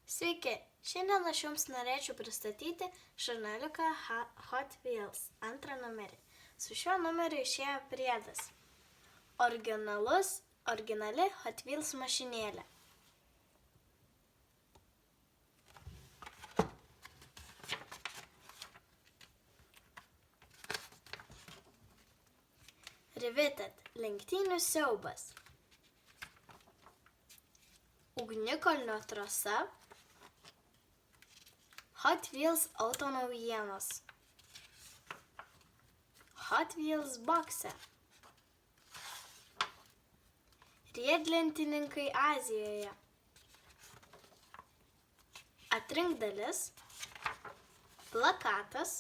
Sveiki, šiandien aš jums norėčiau pristatyti žurnaliuką Hot Wheels antrą numerį. Su šiuo numeriu išėjo priedas. Originali Hot Wheels mašinėlė. Riveted – lenktynių siaubas. Ugnikalnio trasa. Hot Wheels auto naujienos. Hot Wheels bokse. Riedlentininkai Azijoje. Atrink dalis. Plakatas.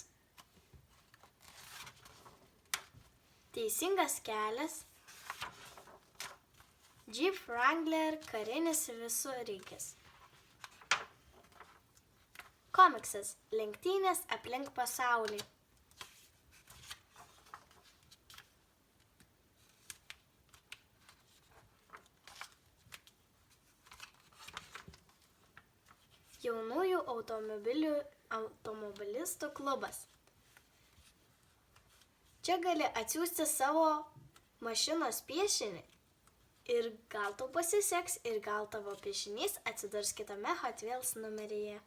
Teisingas kelias. Jeep Wrangler karinis visureigis. Komiksas – lenktynės aplink pasaulį. Jaunųjų automobilistų klubas. Čia gali atsiųsti savo mašinos piešinį ir gal tau pasiseks ir gal tavo piešinys atsidurs kitame Hot Wheels numeryje.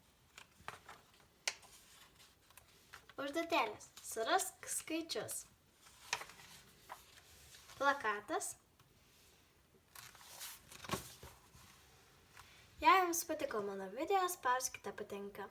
Užduotėlės. Surask skaičius. Plakatas. Jei jums patiko mano video, spauskite patinka.